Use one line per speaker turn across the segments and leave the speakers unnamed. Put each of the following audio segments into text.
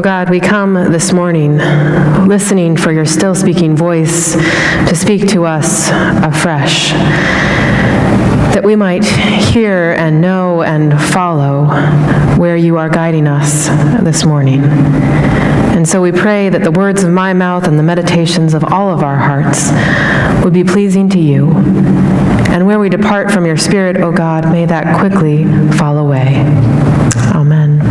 God, we come this morning listening for your still speaking voice to speak to us afresh, that we might hear and know and follow where you are guiding us this morning. And so we pray that the words of my mouth and the meditations of all of our hearts would be pleasing to you. And where we depart from your Spirit, O God, may that quickly fall away. Amen.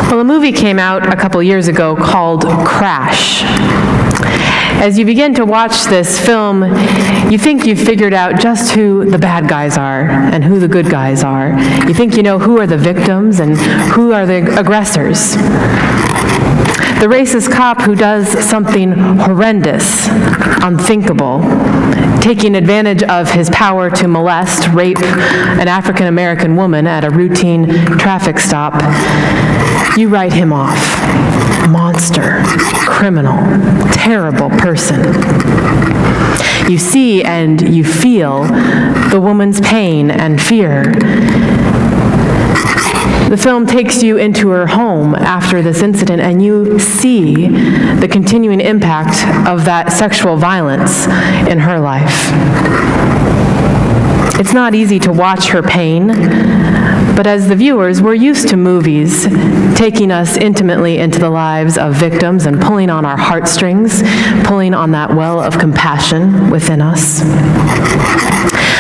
Well, a movie came out a couple years ago called Crash. As you begin to watch this film, you think you've figured out just who the bad guys are and who the good guys are. You think you know who are the victims and who are the aggressors. The racist cop who does something horrendous, unthinkable, taking advantage of his power to molest, rape an African-American woman at a routine traffic stop, you write him off. Monster, criminal, terrible person. You see and you feel the woman's pain and fear. The film takes you into her home after this incident, and you see the continuing impact of that sexual violence in her life. It's not easy to watch her pain, but as the viewers, we're used to movies taking us intimately into the lives of victims and pulling on our heartstrings, pulling on that well of compassion within us.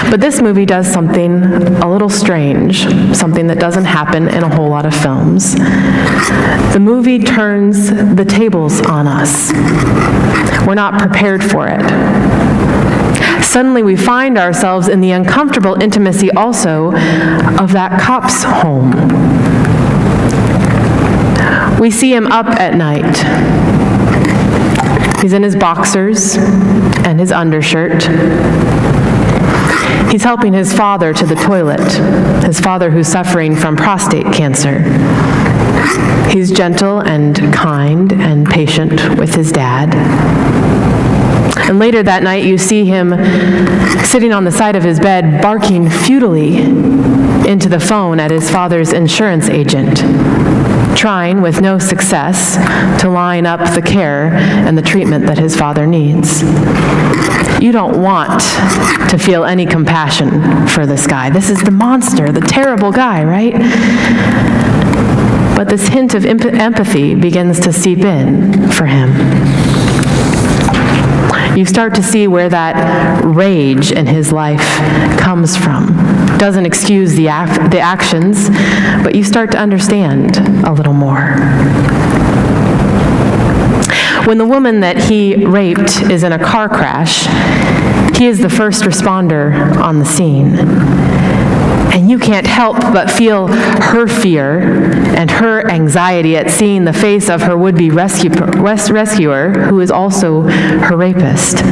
But this movie does something a little strange, something that doesn't happen in a whole lot of films. The movie turns the tables on us. We're not prepared for it. Suddenly we find ourselves in the uncomfortable intimacy also of that cop's home. We see him up at night. He's in his boxers and his undershirt. He's helping his father to the toilet, his father who's suffering from prostate cancer. He's gentle and kind and patient with his dad. And later that night, you see him sitting on the side of his bed, barking futilely into the phone at his father's insurance agent, trying, with no success, to line up the care and the treatment that his father needs. You don't want to feel any compassion for this guy. This is the monster, the terrible guy, right? But this hint of empathy begins to seep in for him. You start to see where that rage in his life comes from. Doesn't excuse the actions, but you start to understand a little more. When the woman that he raped is in a car crash, he is the first responder on the scene. And you can't help but feel her fear and her anxiety at seeing the face of her would-be rescuer, who is also her rapist.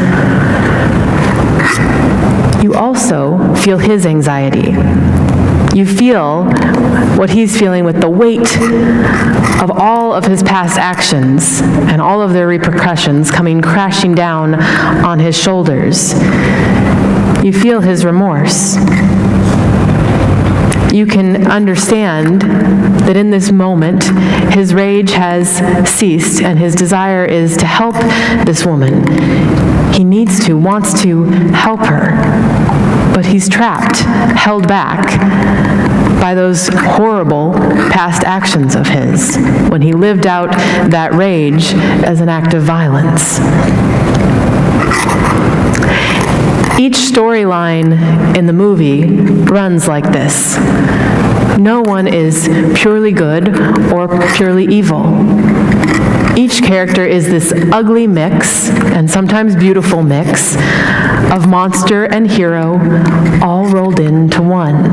You also feel his anxiety. You feel what he's feeling with the weight of all of his past actions and all of their repercussions coming crashing down on his shoulders. You feel his remorse. You can understand that in this moment, his rage has ceased and his desire is to help this woman. He wants to help her, but he's trapped, held back by those horrible past actions of his when he lived out that rage as an act of violence. Each storyline in the movie runs like this. No one is purely good or purely evil. Each character is this ugly mix, and sometimes beautiful mix, of monster and hero all rolled into one.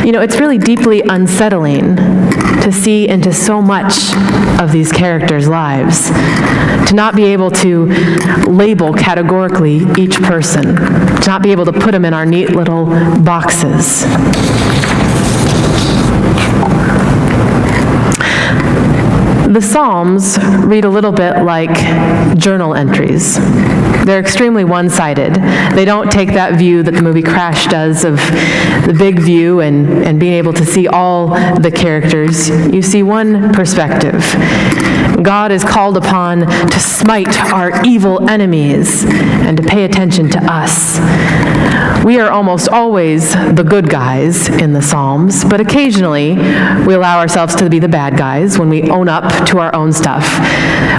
You know, it's really deeply unsettling to see into so much of these characters' lives, to not be able to label categorically each person, to not be able to put them in our neat little boxes. The Psalms read a little bit like journal entries. They're extremely one-sided. They don't take that view that the movie Crash does of the big view and being able to see all the characters. You see one perspective. God is called upon to smite our evil enemies and to pay attention to us. We are almost always the good guys in the Psalms, but occasionally we allow ourselves to be the bad guys when we own up to our own stuff.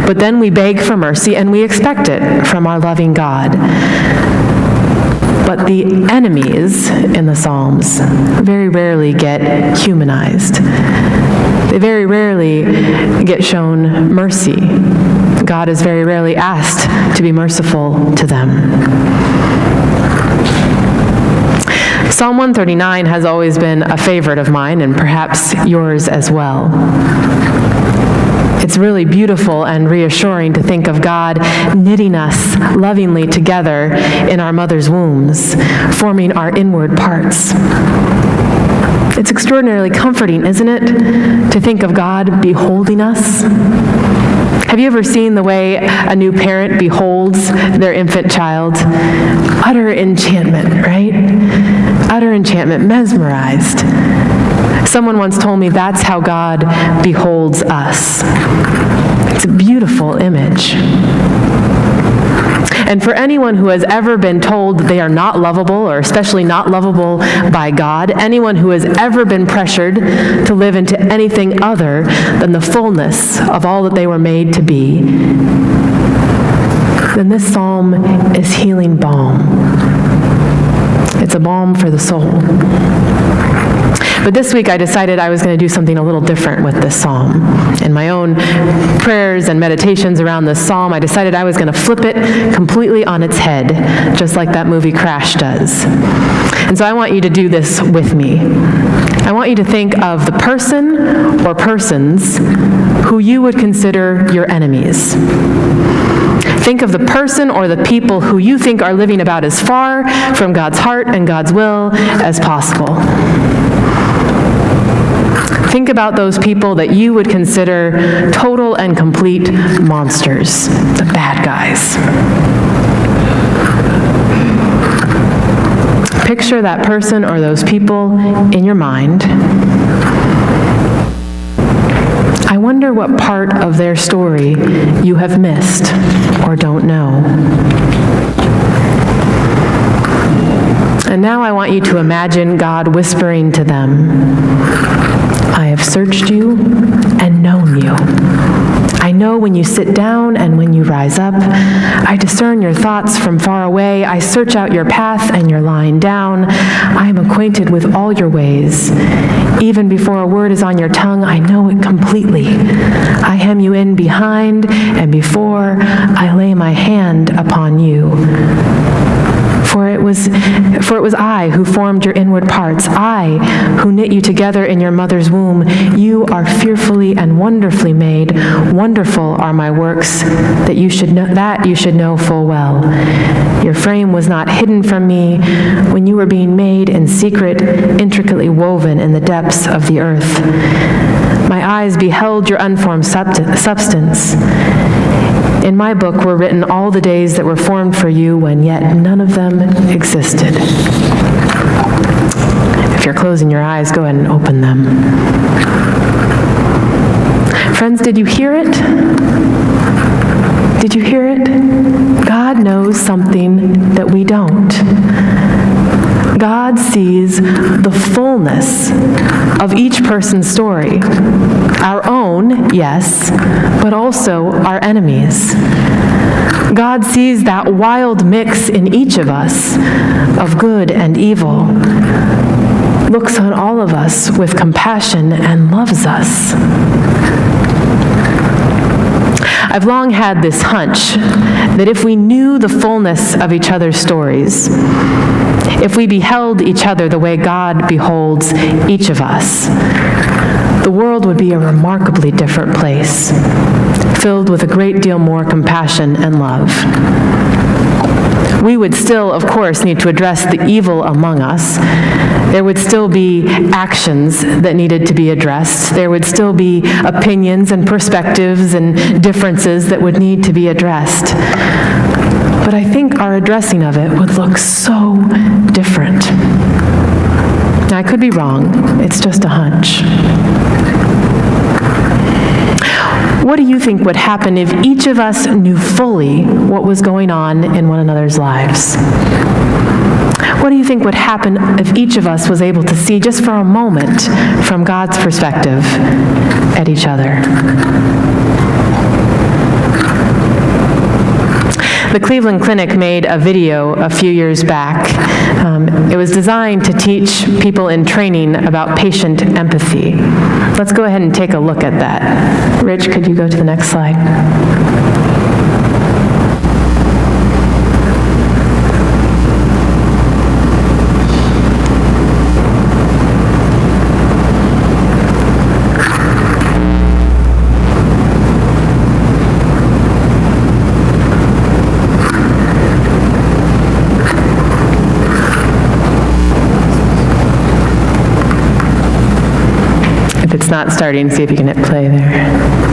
But then we beg for mercy and we expect it from our loving God. But the enemies in the Psalms very rarely get humanized. They very rarely get shown mercy. God is very rarely asked to be merciful to them. Psalm 139 has always been a favorite of mine, and perhaps yours as well. It's really beautiful and reassuring to think of God knitting us lovingly together in our mother's wombs, forming our inward parts. It's extraordinarily comforting, isn't it, to think of God beholding us? Have you ever seen the way a new parent beholds their infant child? Utter enchantment, right? Utter enchantment, mesmerized. Someone once told me that's how God beholds us. It's a beautiful image. And for anyone who has ever been told that they are not lovable, or especially not lovable by God, anyone who has ever been pressured to live into anything other than the fullness of all that they were made to be, then this psalm is healing balm. It's a balm for the soul. But this week I decided I was going to do something a little different with this psalm. In my own prayers and meditations around this psalm, I decided I was going to flip it completely on its head, just like that movie Crash does. And so I want you to do this with me. I want you to think of the person or persons who you would consider your enemies. Think of the person or the people who you think are living about as far from God's heart and God's will as possible. Think about those people that you would consider total and complete monsters, the bad guys. Picture that person or those people in your mind. I wonder what part of their story you have missed or don't know. And now I want you to imagine God whispering to them, I have searched you and known you. I know when you sit down and when you rise up. I discern your thoughts from far away. I search out your path and your lying down. I am acquainted with all your ways. Even before a word is on your tongue, I know it completely. I hem you in behind and before I lay my hand upon you. For it was I who formed your inward parts, I who knit you together in your mother's womb. You are fearfully and wonderfully made. Wonderful are my works that you should know full well. Your frame was not hidden from me when you were being made in secret, intricately woven in the depths of the earth. My eyes beheld your unformed substance. In my book were written all the days that were formed for you when yet none of them existed. If you're closing your eyes, go ahead and open them. Friends, did you hear it? Did you hear it? God knows something that we don't. God sees the fullness of each person's story. Our own, yes, but also our enemies. God sees that wild mix in each of us of good and evil, looks on all of us with compassion and loves us. I've long had this hunch that if we knew the fullness of each other's stories, if we beheld each other the way God beholds each of us, the world would be a remarkably different place, filled with a great deal more compassion and love. we would still, of course, need to address the evil among us. There would still be actions that needed to be addressed. There would still be opinions and perspectives and differences that would need to be addressed. But I think our addressing of it would look so different. Now, I could be wrong. It's just a hunch. What do you think would happen if each of us knew fully what was going on in one another's lives? What do you think would happen if each of us was able to see just for a moment from God's perspective at each other? The Cleveland Clinic made a video a few years back. It was designed to teach people in training about patient empathy. Let's go ahead and take a look at that. Rich, could you go to the next slide? If it's not starting, see if you can hit play there.